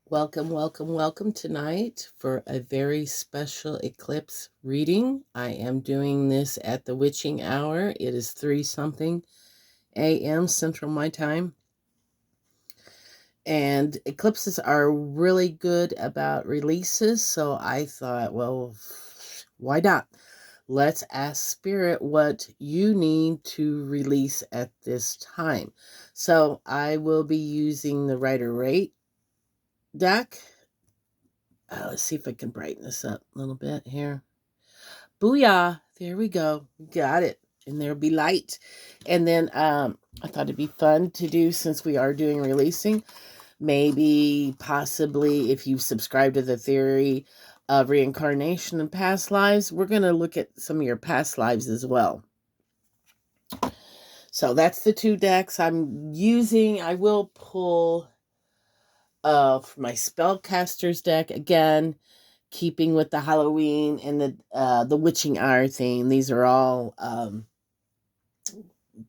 Welcome, welcome, welcome tonight for a very special eclipse reading. I am doing this at the witching hour. It is 3 something a.m. Central My Time. And eclipses are really good about releases, so I thought, well, why not? Let's ask Spirit what you need to release at this time. So I will be using the Rider Rate deck. Let's see if I can brighten this up a little bit here. Booyah. There we go. Got it. And there'll be light. And then I thought it'd be fun to do, since we are doing releasing, maybe possibly if you've subscribed to the theory of reincarnation and past lives, we're going to look at some of your past lives as well. So that's the 2 decks I'm using. I will pull for my spellcasters deck again, keeping with the Halloween and the witching hour theme. These are all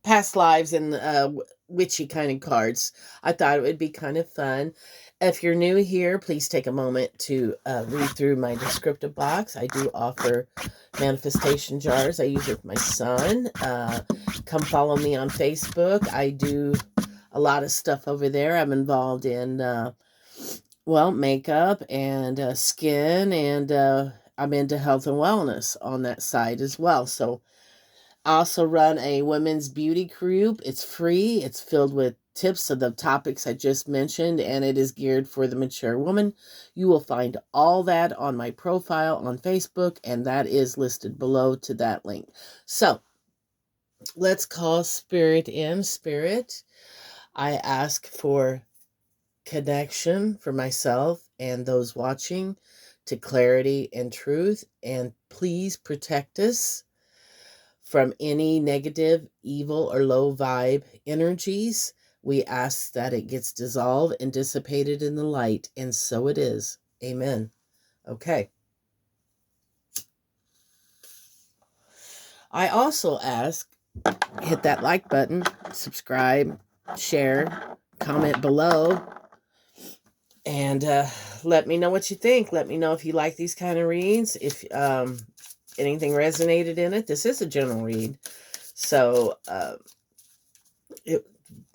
past lives and witchy kind of cards. I thought it would be kind of fun. If you're new here, please take a moment to read through my descriptive box. I do offer manifestation jars. I use it with my son. Come follow me on Facebook. I do a lot of stuff over there. I'm involved in makeup and skin, and I'm into health and wellness on that side as well. So I also run a women's beauty group. It's free. It's filled with tips of the topics I just mentioned, and it is geared for the mature woman. You will find all that on my profile on Facebook, and that is listed below to that link. So let's call Spirit in. Spirit, I ask for connection for myself and those watching to clarity and truth, and please protect us from any negative, evil, or low vibe energies. We ask that it gets dissolved and dissipated in the light, and so it is. Amen. Okay. I also ask, hit that like button, subscribe, share, comment below, and let me know what you think. Let me know if you like these kind of reads. If anything resonated in it. This is a general read, so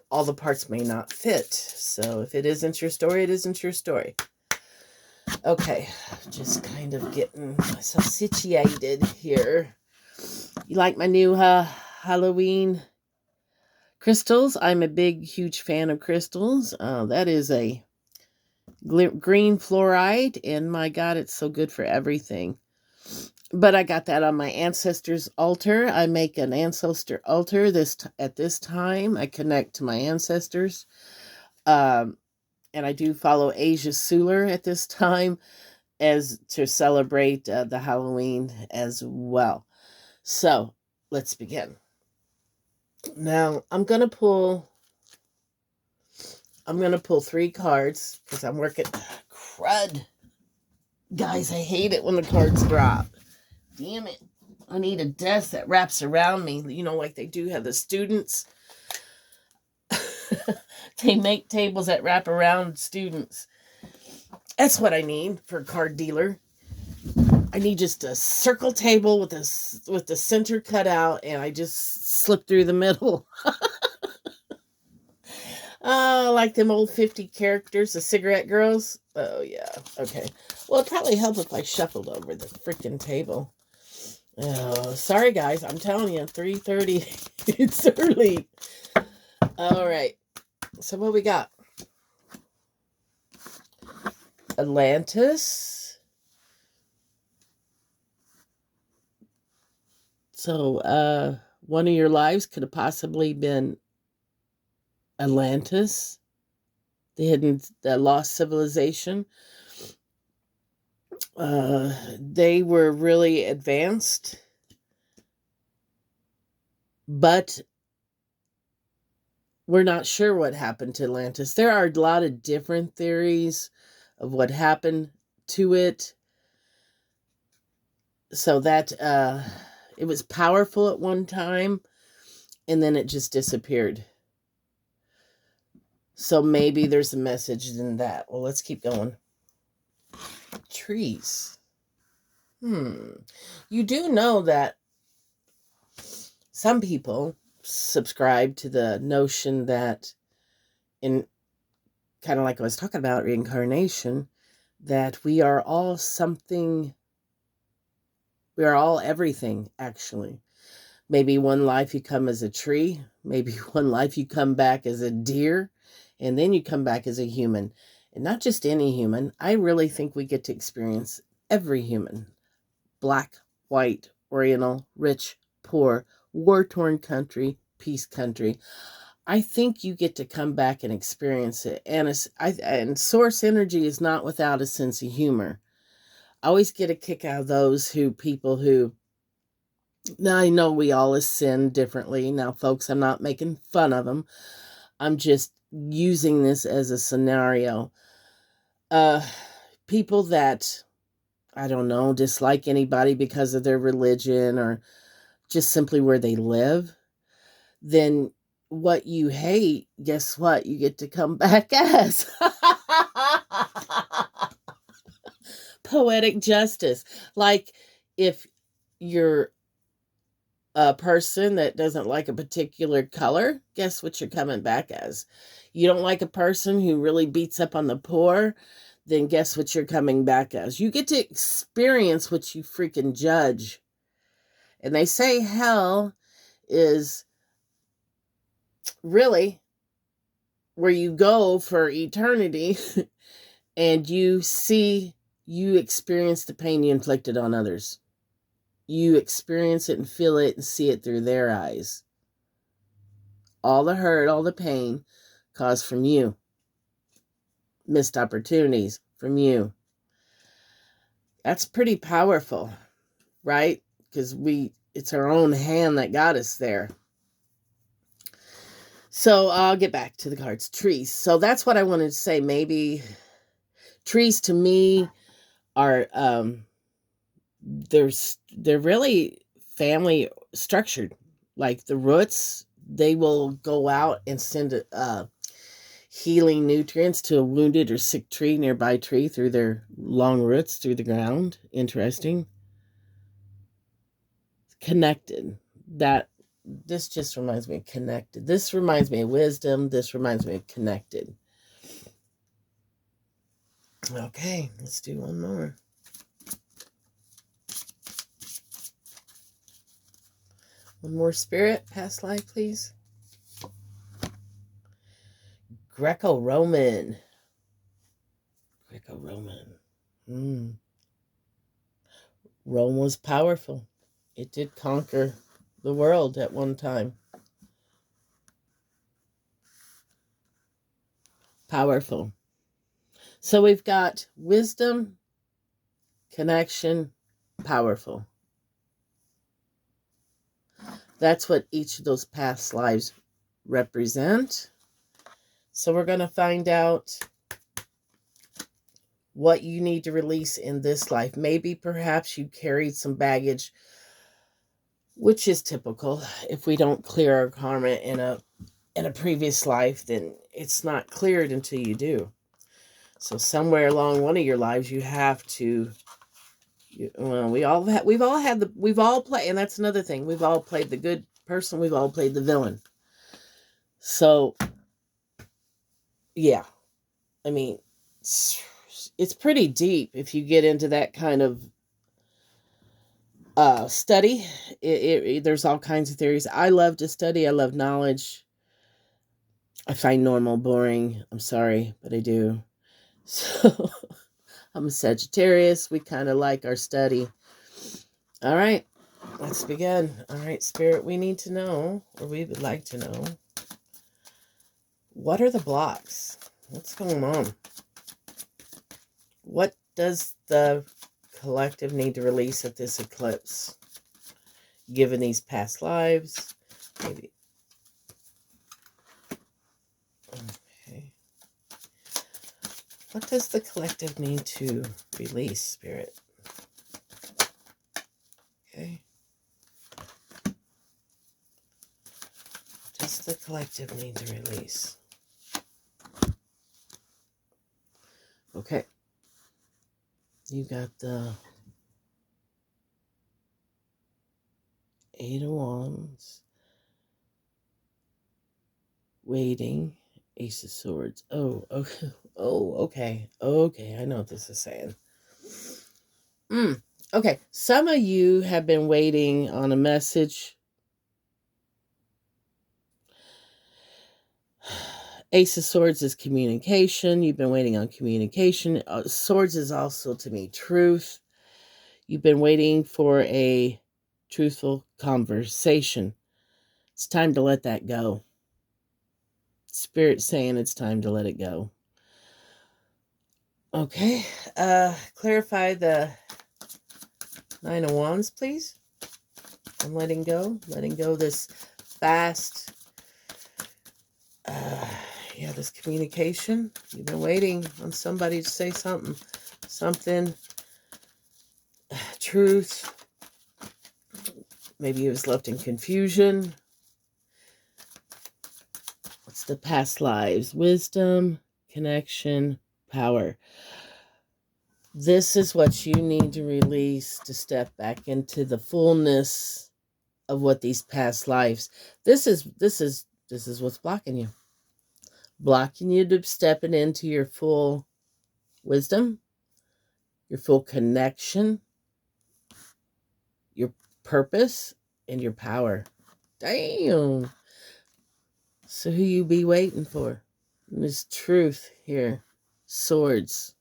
all the parts may not fit. So if it isn't your story, it isn't your story. Okay, just kind of getting myself situated here. You like my new Halloween crystals? I'm a big, huge fan of crystals. That is a green fluoride, and my God, it's so good for everything. But I got that on my ancestors' altar. I make an ancestor altar at this time. I connect to my ancestors. And I do follow Asia Suler at this time as to celebrate the Halloween as well. So let's begin. Now I'm gonna pull 3 cards because I'm working. Crud, guys! I hate it when the cards drop. Damn it! I need a desk that wraps around me. You know, like they do have the students. They make tables that wrap around students. That's what I need for a card dealer. I need just a circle table with the center cut out, and I just slip through the middle. Like them old 50 characters, the cigarette girls. Oh yeah, okay. Well, it'd probably help if I shuffled over the freaking table. Oh, sorry guys, I'm telling you, 3:30. It's early. All right. So what we got? Atlantis. So, one of your lives could have possibly been Atlantis, the lost civilization. They were really advanced, but we're not sure what happened to Atlantis. There are a lot of different theories of what happened to it. So that it was powerful at one time, and then it just disappeared. So maybe there's a message in that. Well, let's keep going. Trees. You do know that some people subscribe to the notion that, in kind of like I was talking about reincarnation, that we are all something, we are all everything, actually. Maybe one life you come as a tree, maybe one life you come back as a deer, and then you come back as a human. And not just any human. I really think we get to experience every human. Black, white, oriental, rich, poor, war-torn country, peace country. I think you get to come back and experience it. And source energy is not without a sense of humor. I always get a kick out of those people who, now I know we all sin differently. Now, folks, I'm not making fun of them. I'm just using this as a scenario. People that, I don't know, dislike anybody because of their religion or just simply where they live, then what you hate, guess what? You get to come back as. Poetic justice. Like, if you're a person that doesn't like a particular color, guess what you're coming back as? You don't like a person who really beats up on the poor, then guess what you're coming back as? You get to experience what you freaking judge. And they say hell is really where you go for eternity and you experience the pain you inflicted on others. You experience it and feel it and see it through their eyes. All the hurt, all the pain caused from you. Missed opportunities from you. That's pretty powerful, right? Because it's our own hand that got us there. So I'll get back to the cards. Trees. So that's what I wanted to say. Maybe trees to me are they're really family structured. Like the roots, they will go out and send healing nutrients to a wounded or sick nearby tree through their long roots through the ground. Interesting. Connected. This just reminds me of connected. This reminds me of wisdom. This reminds me of connected. Okay, let's do one more. One more spirit, past life, please. Greco-Roman. Rome was powerful. It did conquer the world at one time. Powerful. So we've got wisdom, connection, powerful. That's what each of those past lives represent. So we're going to find out what you need to release in this life. Maybe perhaps you carried some baggage, which is typical. If we don't clear our karma in a previous life, then it's not cleared until you do. So somewhere along one of your lives, you have to. We've all played, and that's another thing. We've all played the good person. We've all played the villain. So, yeah, I mean, it's pretty deep if you get into that kind of study. There's all kinds of theories. I love to study. I love knowledge. I find normal boring. I'm sorry, but I do. So I'm a Sagittarius. We kind of like our study. All right, let's begin. All right, Spirit, we need to know, or we would like to know, what are the blocks? What's going on? What does the collective need to release at this eclipse? Given these past lives, maybe. Okay. What does the collective need to release, Spirit? Okay. What does the collective need to release? Okay. You got the Eight of Wands, waiting, Ace of Swords. Oh, okay. Oh, okay. Okay, I know what this is saying. Okay, some of you have been waiting on a message. Ace of Swords is communication. You've been waiting on communication. Swords is also, to me, truth. You've been waiting for a truthful conversation. It's time to let that go. Spirit saying it's time to let it go. Okay. Clarify the Nine of Wands, please. I'm letting go. Letting go this fast. This communication. You've been waiting on somebody to say something. Something. Truth. Maybe it was left in confusion. What's the past lives? Wisdom, connection, power. This is what you need to release to step back into the fullness of what these past lives. This is what's blocking you. Blocking you to stepping into your full wisdom, your full connection, your purpose, and your power. Damn. So who you be waiting for? There's truth here. Swords.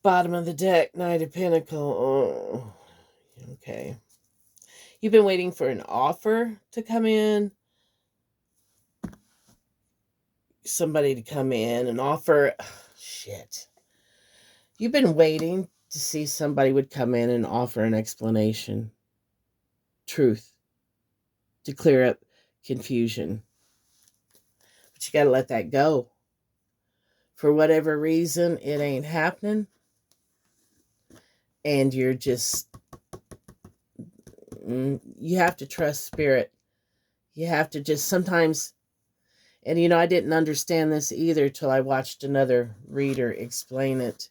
Bottom of the deck, Knight of Pentacles. Oh, okay. You've been waiting for an offer to come in. Somebody to come in, an offer. Shit. You've been waiting to see somebody would come in and offer an explanation. Truth. To clear up confusion. But you got to let that go. For whatever reason, it ain't happening. And you're just, you have to trust spirit. You have to just sometimes, and I didn't understand this either till I watched another reader explain it.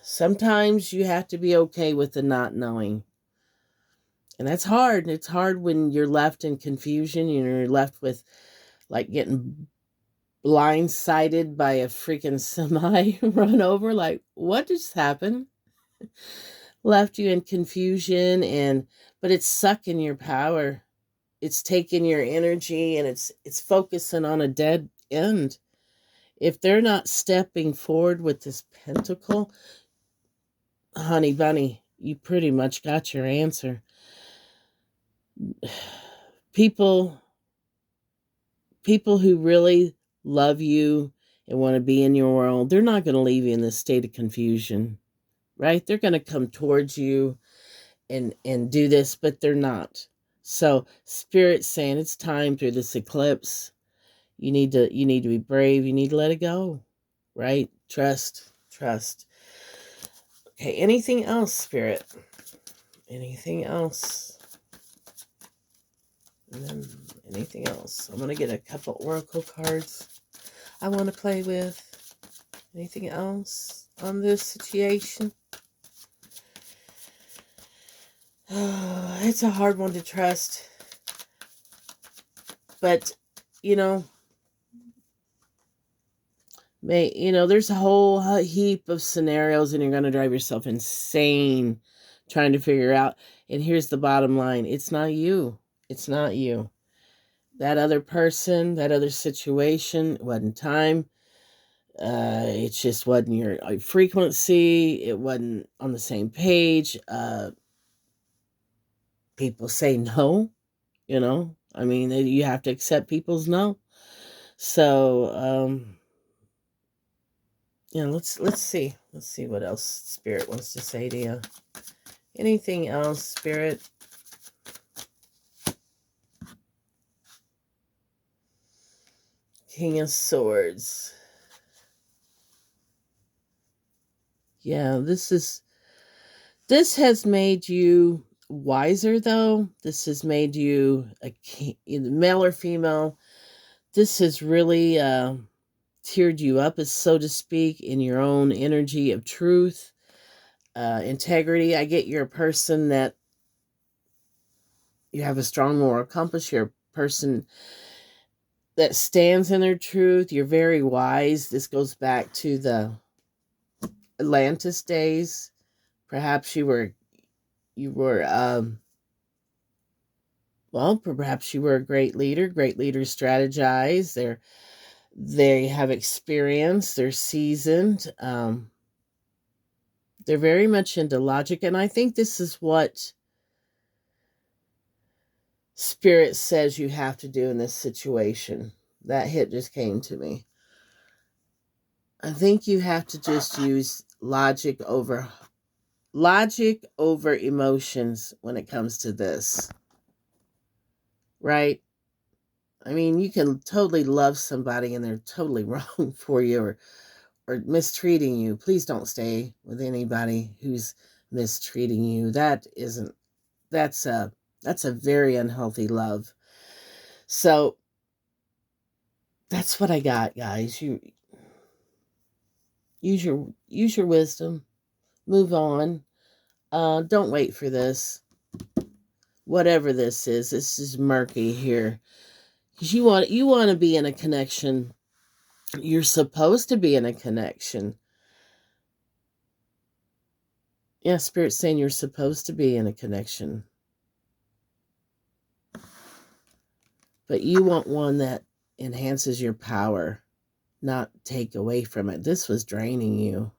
Sometimes you have to be okay with the not knowing. And that's hard. It's hard when you're left in confusion. You're left with like getting blindsided by a freaking semi run over. Like, what just happened? Left you in confusion, but it's sucking your power. It's taking your energy, and it's focusing on a dead end. If they're not stepping forward with this pentacle, honey bunny, you pretty much got your answer. People who really love you and want to be in your world, they're not going to leave you in this state of confusion, right? They're going to come towards you and do this, but they're not. So Spirit's saying it's time through this eclipse. You need to be brave. You need to let it go, right? Trust. Okay, anything else, Spirit? Anything else? And then anything else? I'm going to get a couple oracle cards I want to play with. Anything else on this situation? Oh, it's a hard one to trust. But, there's a whole heap of scenarios, and you're going to drive yourself insane trying to figure out. And here's the bottom line. It's not you. It's not you. That other person, that other situation, wasn't time. It just wasn't your frequency. It wasn't on the same page. People say no, I mean, you have to accept people's no. So, let's see what else Spirit wants to say to you. Anything else, Spirit? King of Swords. Yeah, this has made you wiser, though. This has made you a king, male or female. This has really teared you up, so to speak, in your own energy of truth, integrity. I get you're a person that you have a strong moral compass. You're a person that stands in their truth. You're very wise. This goes back to the Atlantis days. Perhaps well, perhaps you were a great leader. Great leaders strategize. They have experience. They're seasoned. They're very much into logic, and I think this is what Spirit says you have to do in this situation. That hit just came to me. I think you have to just use logic over emotions when it comes to this. Right? I mean, you can totally love somebody and they're totally wrong for you or mistreating you. Please don't stay with anybody who's mistreating you. That's a very unhealthy love. So that's what I got, guys. You use your wisdom. Move on. Don't wait for this. Whatever this is murky here. Because you want to be in a connection. You're supposed to be in a connection. Yeah, Spirit's saying you're supposed to be in a connection. But you want one that enhances your power, not take away from it. This was draining you.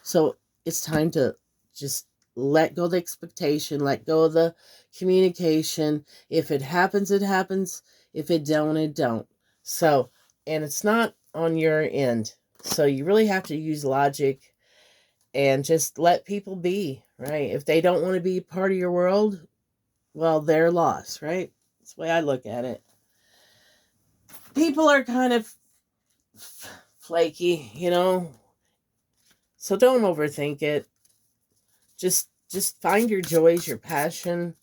So it's time to just let go of the expectation, let go of the communication. If it happens, it happens. If it don't, it don't. So, and it's not on your end. So you really have to use logic and just let people be, right? If they don't want to be part of your world, well, they're lost, right? That's the way I look at it. People are kind of flaky, so don't overthink it. Just find your joys, your passion.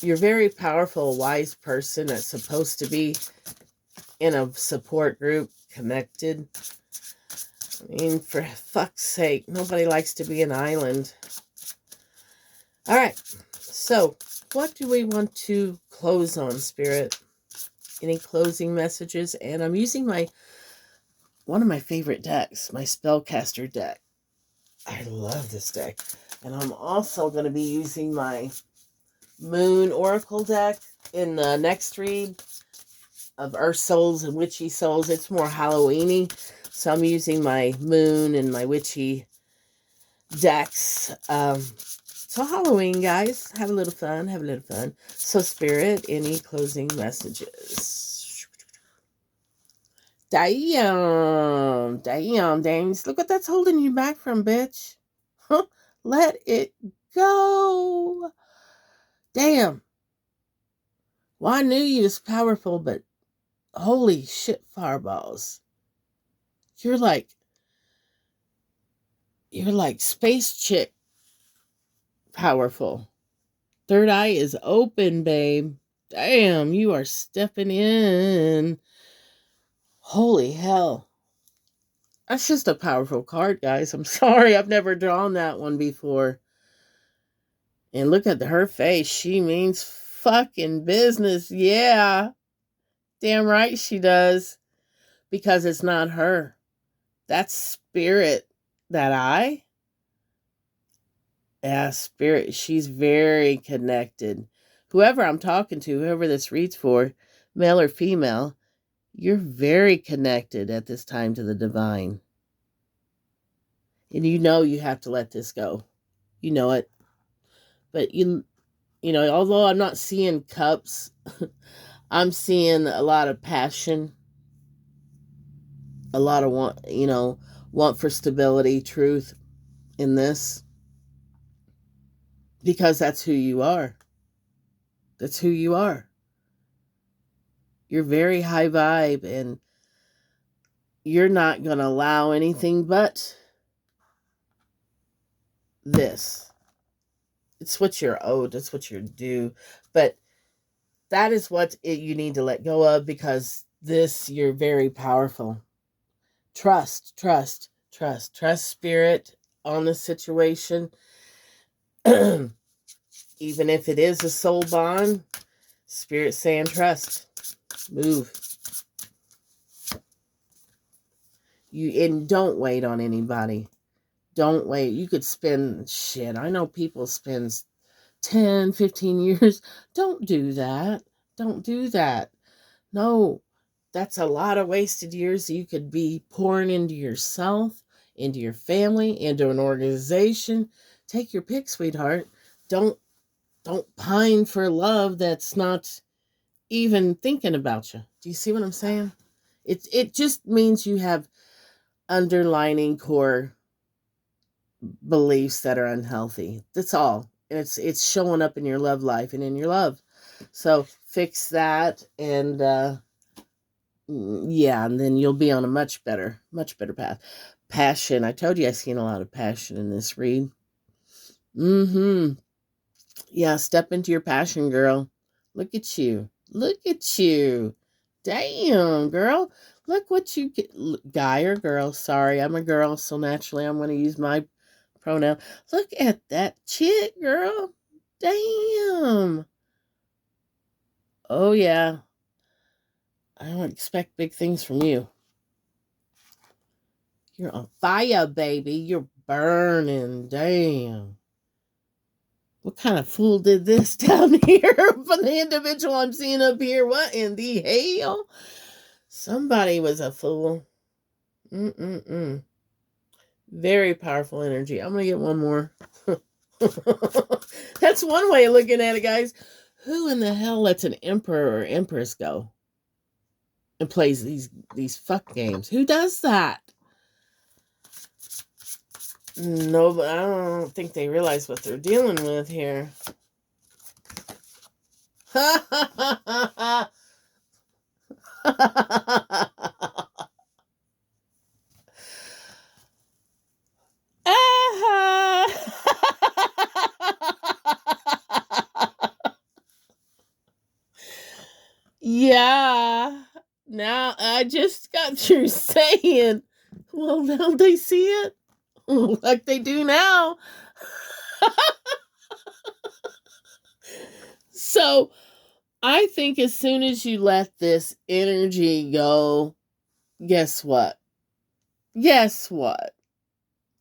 You're a very powerful, wise person that's supposed to be in a support group, connected. I mean, for fuck's sake, nobody likes to be an island. All right, so what do we want to close on, Spirit? Any closing messages? And I'm using one of my favorite decks, my Spellcaster deck. I love this deck. And I'm also going to be using my Moon Oracle deck in the next read of Earth Souls and Witchy Souls. It's more Halloween-y. So I'm using my Moon and my Witchy decks. So Halloween, guys. Have a little fun. So Spirit, any closing messages? Damn, Dames. Look what that's holding you back from, bitch. Let it go. Damn. Well, I knew you was powerful, but holy shit, fireballs. You're like space chick powerful. Third eye is open, babe. Damn, you are stepping in. Holy hell. That's just a powerful card, guys. I'm sorry, I've never drawn that one before. And look at her face. She means fucking business. Yeah. Damn right she does. Because it's not her. That's Spirit. That eye? Yeah, Spirit. She's very connected. Whoever I'm talking to, whoever this reads for, male or female, you're very connected at this time to the divine. And you have to let this go. You know it. But although I'm not seeing cups, I'm seeing a lot of passion, a lot of want for stability, truth in this. Because that's who you are. That's who you are. You're very high vibe and you're not going to allow anything but this. It's what you're owed. It's what you're due. But that is what you need to let go of, because you're very powerful. Trust spirit on the situation. Even if it is a soul bond, spirit saying trust. Move. And don't wait on anybody. Don't wait. You could spend shit. I know people spend 10, 15 years. Don't do that. Don't do that. No, that's a lot of wasted years you could be pouring into yourself, into your family, into an organization. Take your pick, sweetheart. Don't pine for love that's not even thinking about you. Do you see what I'm saying? It just means you have underlining core beliefs that are unhealthy. That's all. It's showing up in your love life and in your love. So fix that, and yeah, and then you'll be on a much better path. Passion. I told you I seen a lot of passion in this read. Yeah, step into your passion, girl. Look at you. Look at you. Damn, girl. Look what you get. Guy or girl. Sorry, I'm a girl, so naturally I'm going to use my pronoun. Look at that chick, girl. Damn. Oh, yeah. I don't expect big things from you. You're on fire, baby. You're burning. Damn. What kind of fool did this down here for the individual I'm seeing up here? What in the hell? Somebody was a fool. Very powerful energy. I'm going to get one more. That's one way of looking at it, guys. Who in the hell lets an emperor or empress go and plays these fuck games? Who does that? No, but I don't think they realize what they're dealing with here. Yeah. Now I just got through saying, well, now they see it like they do now. So I think as soon as you let this energy go, guess what? Guess what?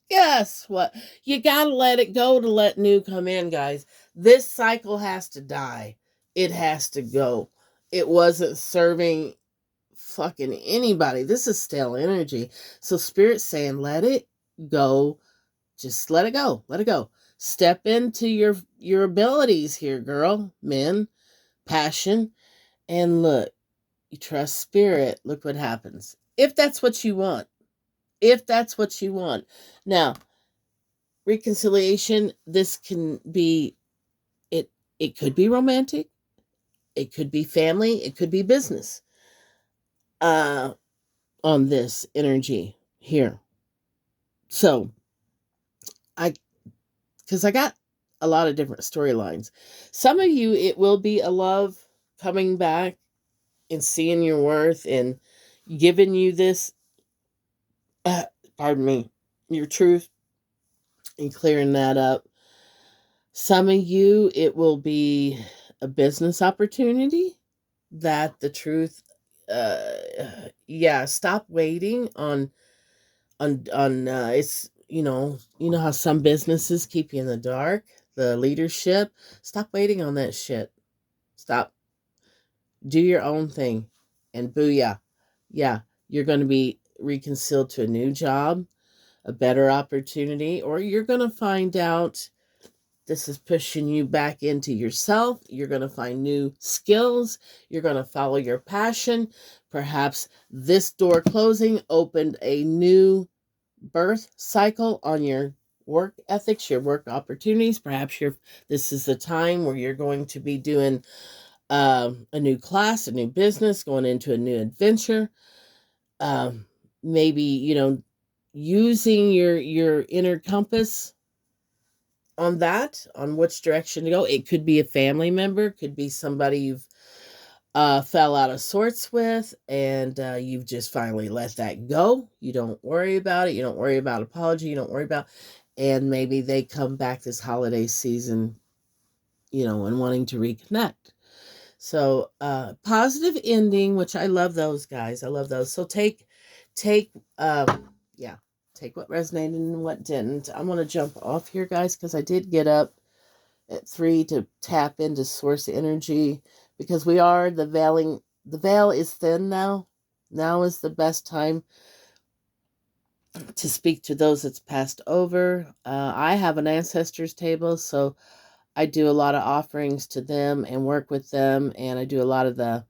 Guess what? You gotta let it go to let new come in, guys. This cycle has to die. It has to go. It wasn't serving fucking anybody. This is stale energy. So Spirit's saying, let it go. Just let it go. Let it go. Step into your abilities here, girl. Men, passion, and look. You trust Spirit. Look what happens. If that's what you want. If that's what you want. Now, reconciliation, this can be it could be romantic, it could be family, it could be business. On this energy here. So, because I got a lot of different storylines. Some of you, it will be a love coming back and seeing your worth and giving you this, pardon me, your truth and clearing that up. Some of you, it will be a business opportunity that the truth, yeah, stop waiting on it's, you know how some businesses keep you in the dark, the leadership. Stop waiting on that shit. Stop. Do your own thing, and booyah. Yeah, you're going to be reconciled to a new job, a better opportunity, or you're going to find out this is pushing you back into yourself. You're going to find new skills. You're going to follow your passion. Perhaps this door closing opened a new birth cycle on your work ethics, your work opportunities. Perhaps this is the time where you're going to be doing a new class, a new business, going into a new adventure. Maybe, using your inner compass on which direction to go. It could be a family member, could be somebody you've fell out of sorts with, and you've just finally let that go. You don't worry about it. You don't worry about apology. You don't worry about, and maybe they come back this holiday season, and wanting to reconnect. So, positive ending, which I love those guys. I love those. So take, yeah, take what resonated and what didn't. I'm going to jump off here, guys, because I did get up at 3 to tap into source energy because we are the veil is thin now. Now is the best time to speak to those that's passed over. I have an ancestors table, so I do a lot of offerings to them and work with them, and I do a lot of the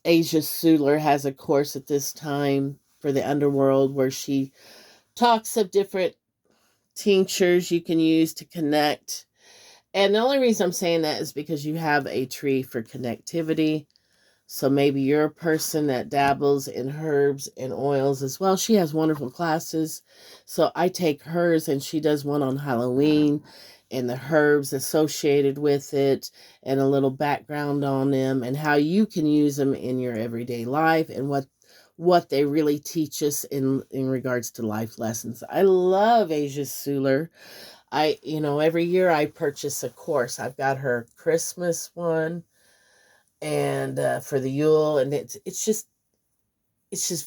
Asia Suler has a course at this time for the underworld where she talks of different tinctures you can use to connect. And the only reason I'm saying that is because you have a tree for connectivity. So maybe you're a person that dabbles in herbs and oils as well. She has wonderful classes. So I take hers and she does one on Halloween and the herbs associated with it and a little background on them and how you can use them in your everyday life and what they really teach us in regards to life lessons. I love Asia Suler. Every year I purchase a course. I've got her Christmas one and for the Yule, and it's just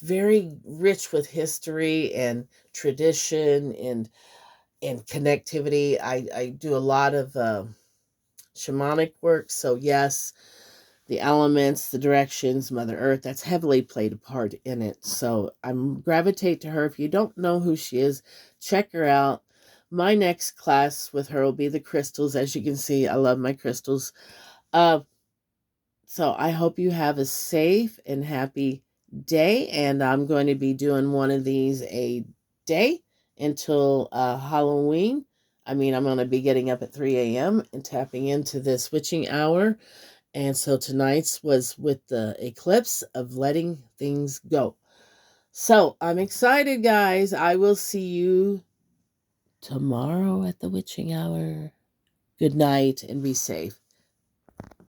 very rich with history and tradition and connectivity. I do a lot of shamanic work, so yes, the elements, the directions, Mother Earth, that's heavily played a part in it. So I'm gravitate to her. If you don't know who she is, check her out. My next class with her will be the crystals. As you can see, I love my crystals. Uh, so I hope you have a safe and happy day. And I'm going to be doing one of these a day until Halloween. I'm going to be getting up at 3 a.m. and tapping into this witching hour. And so tonight's was with the eclipse of letting things go. So I'm excited, guys. I will see you tomorrow at the witching hour. Good night and be safe.